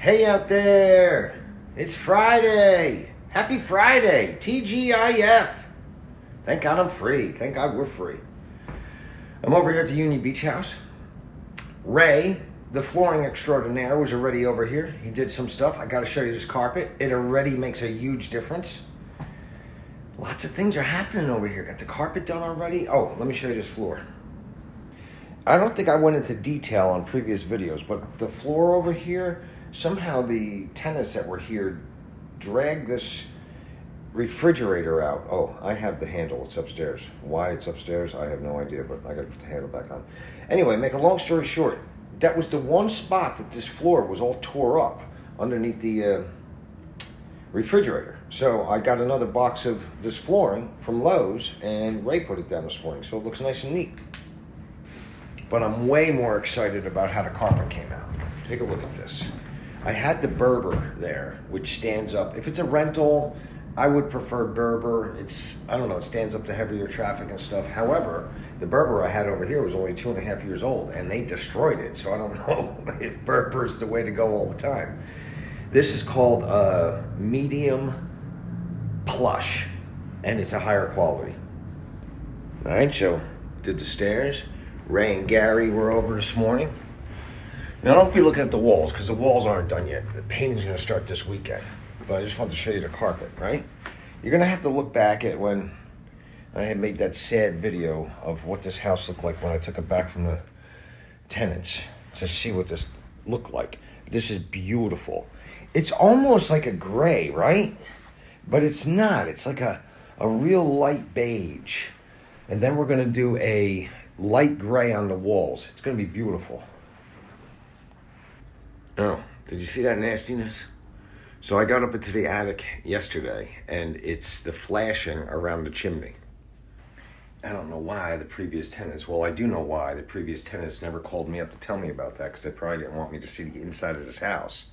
Hey out there, it's Friday. Happy Friday, TGIF. Thank God I'm free. Thank God we're free. I'm over here at the Union Beach house. Ray, the flooring extraordinaire, was already over here. He did some stuff. I got to show you this carpet. It already makes a huge difference. Lots of things are happening over here. Got the carpet done already. Oh, let me show you this floor. I don't think I went into detail on previous videos, but the floor over here, somehow the tenants that were here dragged this refrigerator out. Oh, I have the handle. It's upstairs. Why it's upstairs, I have no idea, but I got to put the handle back on. Anyway, make a long story short, that was the one spot that this floor was all tore up underneath the refrigerator. So I got another box of this flooring from Lowe's, and Ray put it down this morning, so it looks nice and neat. But I'm way more excited about how the carpet came out. Take a look at this. I had the Berber there, which stands up. If it's a rental, I would prefer Berber. I don't know, it stands up to heavier traffic and stuff. However, the Berber I had over here was only 2.5 years old, and they destroyed it. So I don't know if Berber is the way to go all the time. This is called medium plush, and it's a higher quality. All right, so did the stairs. Ray and Gary were over this morning. Now don't be looking at the walls, because the walls aren't done yet. The painting's going to start this weekend. But I just wanted to show you the carpet, right? You're going to have to look back at when I had made that sad video of what this house looked like when I took it back from the tenants to see what this looked like. This is beautiful. It's almost like a gray, right? But it's not. It's like a real light beige. And then we're going to do a light gray on the walls. It's going to be beautiful. Oh, did you see that nastiness? So I got up into the attic yesterday, and it's the flashing around the chimney. I don't know why the previous tenants, well, I do know why the previous tenants never called me up to tell me about that, because they probably didn't want me to see the inside of this house.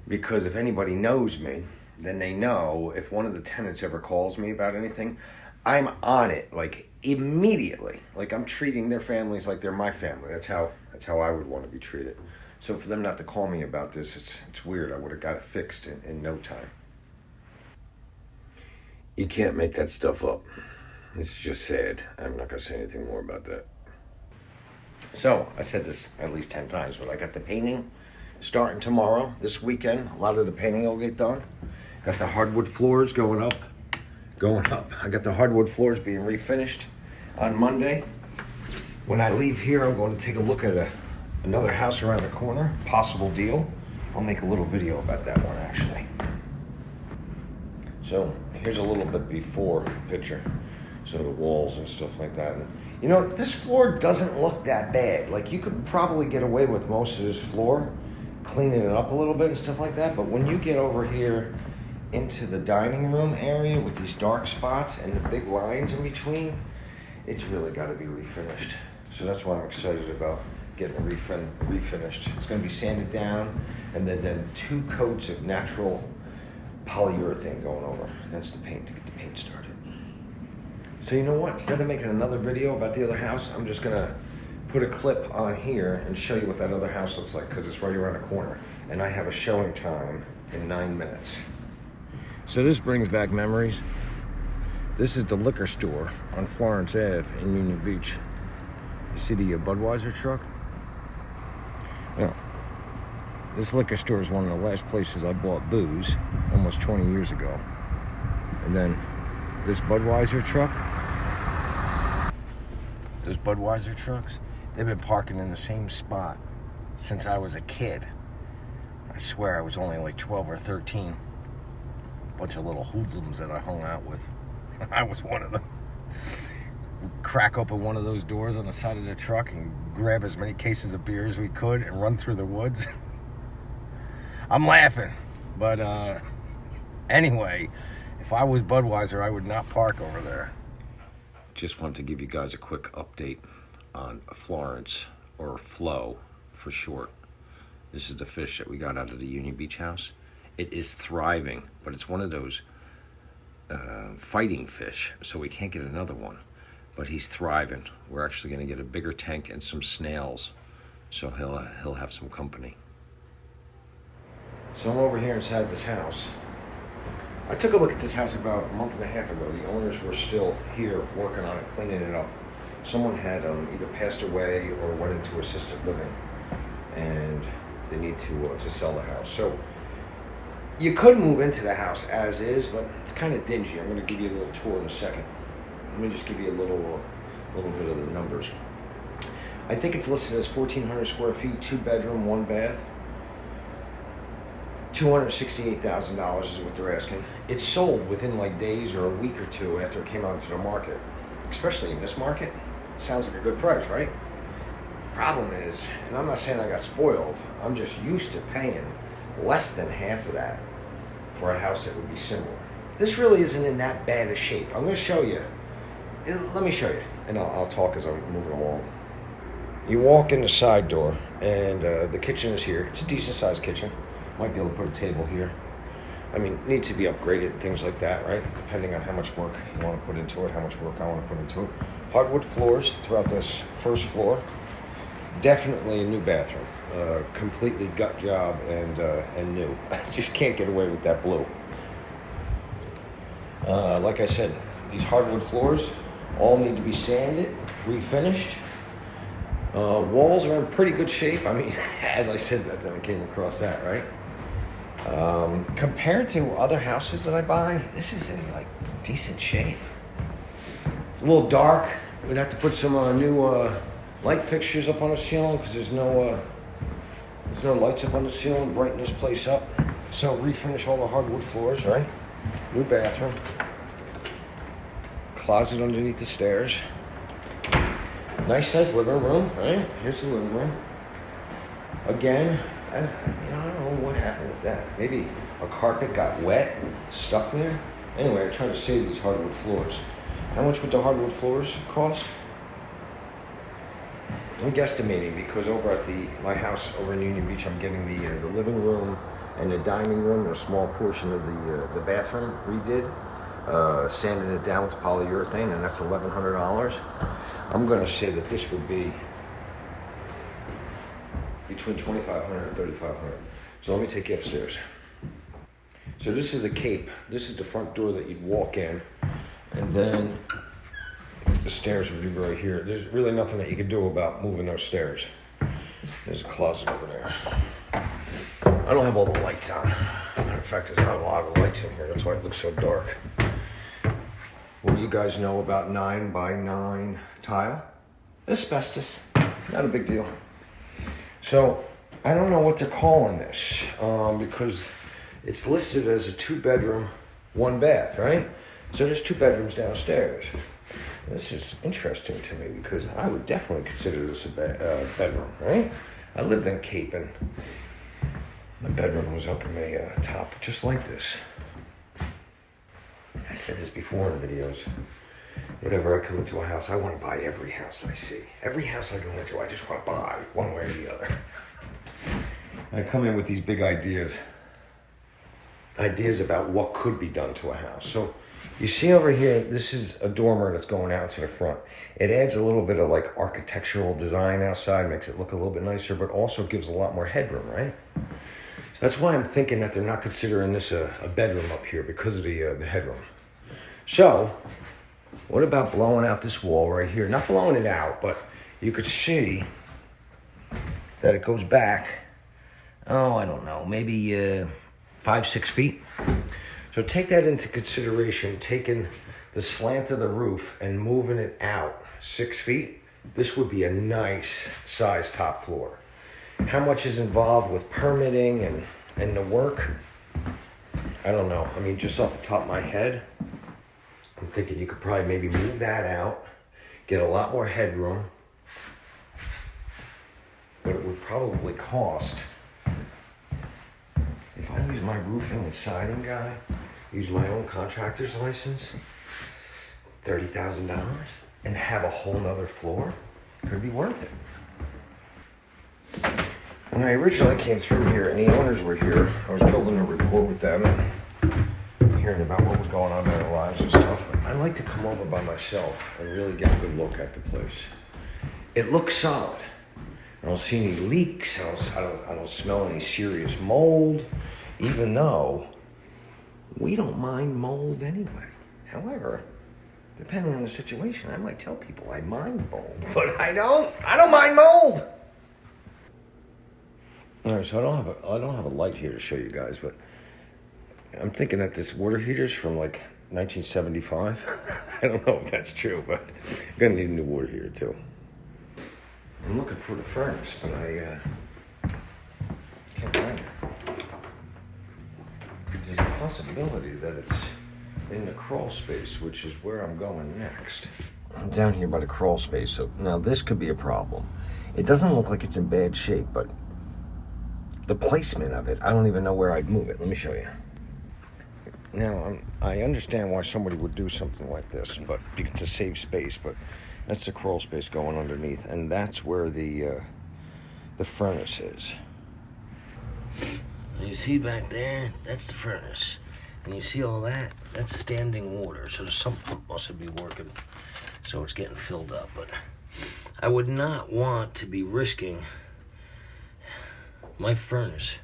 Because if anybody knows me, then they know if one of the tenants ever calls me about anything, I'm on it, like immediately. Like I'm treating their families like they're my family. That's how I would want to be treated. So for them not to call me about this, it's weird. I would have got it fixed in no time. You can't make that stuff up. It's just sad. I'm not going to say anything more about that. So, I said this at least 10 times, but I got the painting starting tomorrow, this weekend. A lot of the painting will get done. Got the hardwood floors going up. I got the hardwood floors being refinished on Monday. When I leave here, I'm going to take a look at another house around the corner, possible deal. I'll make a little video about that one actually. So here's a little bit before picture. So the walls and stuff like that. And, you know, this floor doesn't look that bad. Like you could probably get away with most of this floor, cleaning it up a little bit and stuff like that. But when you get over here into the dining room area with these dark spots and the big lines in between, it's really got to be refinished. So that's why I'm excited about getting it refinished. It's going to be sanded down, and then 2 coats of natural polyurethane going over. That's the paint to get the paint started. So you know what? Instead of making another video about the other house, I'm just going to put a clip on here and show you what that other house looks like, because it's right around the corner. And I have a showing time in 9 minutes. So this brings back memories. This is the liquor store on Florence Ave in Union Beach. You see the Budweiser truck? Yeah. This liquor store is one of the last places I bought booze almost 20 years ago. And then this Budweiser truck, those Budweiser trucks, they've been parking in the same spot since I was a kid. I swear I was only like 12 or 13. Bunch of little hoodlums that I hung out with. I was one of them. We'd crack open one of those doors on the side of the truck and grab as many cases of beer as we could and run through the woods. I'm laughing, but anyway, if I was Budweiser, I would not park over there. Just wanted to give you guys a quick update on Florence, or Flo for short. This is the fish that we got out of the Union Beach house. It is thriving, but it's one of those fighting fish, so we can't get another one. But he's thriving. We're actually going to get a bigger tank and some snails, so he'll have some company. So I'm over here inside this house. I took a look at this house about a month and a half ago. The owners were still here working on it, cleaning it up. Someone had either passed away or went into assisted living, and they need to sell the house. So you could move into the house as is, but it's kind of dingy. I'm going to give you a little tour in a second. Let me just give you a little bit of the numbers. I think it's listed as 1,400 square feet, 2-bedroom, 1-bath. $268,000 is what they're asking. It sold within like days or a week or two after it came out into the market. Especially in this market, it sounds like a good price, right? Problem is, and I'm not saying I got spoiled, I'm just used to paying less than half of that for a house that would be similar. This really isn't in that bad a shape. I'm going to show you. Let me show you, and I'll talk as I'm moving along. You walk in the side door, and the kitchen is here. It's a decent sized kitchen. Might be able to put a table here. I mean, it needs to be upgraded, things like that, right? Depending on how much work you want to put into it, how much work I want to put into it. Hardwood floors throughout this first floor. Definitely a new bathroom. Completely gut job and new. I just can't get away with that blue. Like I said, these hardwood floors all need to be sanded, refinished. Walls are in pretty good shape. I mean, as I said that, then I came across that, right? Compared to other houses that I buy, this is in like decent shape. It's a little dark. We'd have to put some new light fixtures up on the ceiling because there's no lights up on the ceiling, brighten this place up. So refinish all the hardwood floors, right? New bathroom. Closet underneath the stairs. Nice sized living room, right? Here's the living room. Again, I don't know what happened with that. Maybe a carpet got wet, stuck there. Anyway, I tried to save these hardwood floors. How much would the hardwood floors cost? I'm guesstimating because over at my house over in Union Beach, I'm getting the living room and the dining room, a small portion of the bathroom redid, sanding it down with polyurethane, and that's $1,100. I'm going to say that this would be between $2,500 and $3,500. So let me take you upstairs. So this is a cape. This is the front door that you'd walk in, and then the stairs would be right here. There's really nothing that you can do about moving those stairs. There's a closet over there. I don't have all the lights on. Matter of fact, there's not a lot of lights in here. That's why it looks so dark. What do you guys know about 9x9 tile? Asbestos. Not a big deal. So, I don't know what they're calling this because it's listed as a 2-bedroom, 1-bath, right? So there's 2 bedrooms downstairs. This is interesting to me because I would definitely consider this a bedroom, right? I lived in Cape and my bedroom was up in the top, just like this. I said this before in videos. Whenever I come into a house, I want to buy every house I see. Every house I go into, I just want to buy one way or the other. I come in with these big ideas about what could be done to a house. So you see over here, this is a dormer that's going out to the front. It adds a little bit of like architectural design outside, makes it look a little bit nicer, but also gives a lot more headroom, right? So that's why I'm thinking that they're not considering this a bedroom up here because of the headroom. So, what about blowing out this wall right here? Not blowing it out, but you could see that it goes back, I don't know, maybe 5-6 feet. So take that into consideration, taking the slant of the roof and moving it out 6 feet. This would be a nice size top floor. How much is involved with permitting and the work? I don't know. I mean, just off the top of my head, I'm thinking you could probably maybe move that out, get a lot more headroom, but it would probably cost, if I use my roofing and siding guy, use my own contractor's license, $30,000, and have a whole nother floor, could be worth it. When I originally came through here and the owners were here, I was building a rapport with them and hearing about what was going on in their lives and stuff. I like to come over by myself and really get a good look at the place. It looks solid. I don't see any leaks. I don't smell any serious mold. Even though we don't mind mold anyway. However, depending on the situation, I might tell people I mind mold, but I don't mind mold. All right, so I don't have a light here to show you guys, but I'm thinking that this water heater's from like 1975. I don't know if that's true, but I'm gonna need a new water heater too. I'm looking for the furnace, but I can't find it. There's a possibility that it's in the crawl space, which is where I'm going next. I'm down here by the crawl space, so now this could be a problem. It doesn't look like it's in bad shape, but the placement of it, I don't even know where I'd move it. Let me show you. Now, I understand why somebody would do something like this, but to save space, but that's the crawl space going underneath, and that's where the furnace is. You see back there, that's the furnace. And you see all that? That's standing water, so there's something must be working. So it's getting filled up, but I would not want to be risking my furnace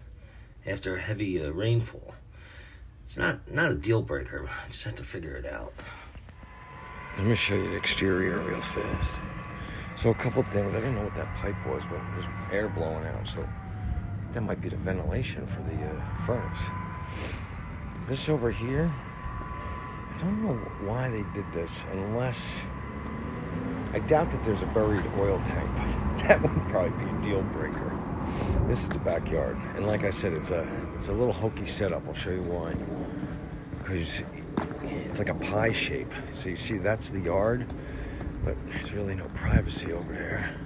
after a heavy rainfall. It's not a deal breaker. I just have to figure it out. Let me show you the exterior real fast. So a couple things. I didn't know what that pipe was, but there's air blowing out, so that might be the ventilation for the furnace. This over here, I don't know why they did this, unless I doubt that there's a buried oil tank, but that would probably be a deal breaker. This is the backyard, and like I said, it's a little hokey setup. I'll show you why. Because it's like a pie shape. So you see, that's the yard, but there's really no privacy over there.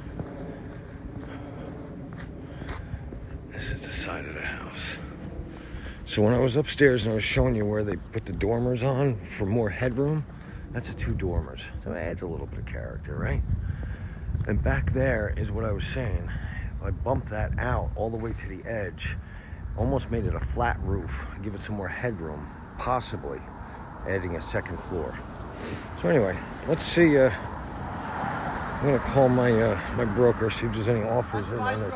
This is the side of the house. So when I was upstairs and I was showing you where they put the dormers on for more headroom, that's the 2 dormers. So it adds a little bit of character, right? And back there is what I was saying. I bumped that out all the way to the edge, almost made it a flat roof, give it some more headroom, possibly adding a second floor. So anyway, let's see. I'm gonna call my broker, see if there's any offers in on this.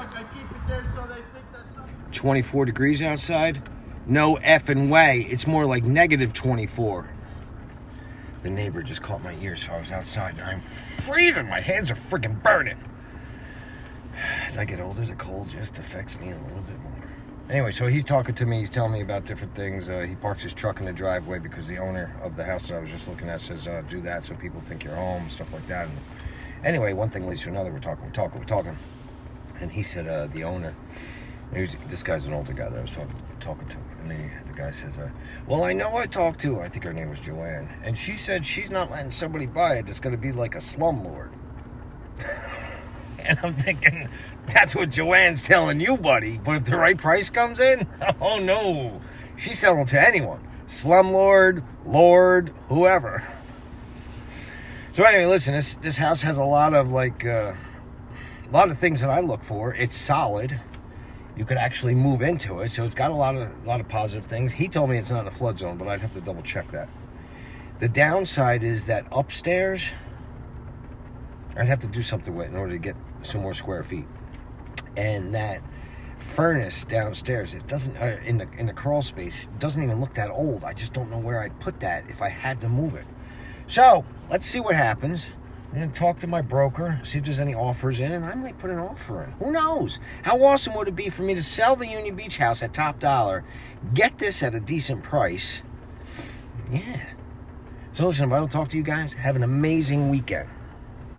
24 degrees outside? No effing way. It's more like negative 24. The neighbor just caught my ear, so I was outside and I'm freezing. My hands are freaking burning. As I get older, the cold just affects me a little bit more. Anyway, so he's talking to me. He's telling me about different things. He parks his truck in the driveway because the owner of the house that I was just looking at says, do that so people think you're home, stuff like that. And anyway, one thing leads to another. We're talking. And he said, the owner, this guy's an older guy that I was talking to. And the guy says, well, I know I talked to her. I think her name was Joanne. And she said she's not letting somebody buy it. It's going to be like a slumlord. And I'm thinking, that's what Joanne's telling you, buddy. But if the right price comes in, oh no. She's selling to anyone. Slumlord, lord, whoever. So anyway, listen, this house has a lot of things that I look for. It's solid. You could actually move into it, so it's got a lot of positive things. He told me it's not in a flood zone, but I'd have to double check that. The downside is that upstairs, I'd have to do something with it in order to get some more square feet. And that furnace downstairs, it doesn't in the crawl space, doesn't even look that old. I just don't know where I'd put that if I had to move it. So let's see what happens. I'm going to talk to my broker, see if there's any offers in, and I might put an offer in. Who knows? How awesome would it be for me to sell the Union Beach house at top dollar, get this at a decent price? Yeah. So listen, if I don't talk to you guys, have an amazing weekend.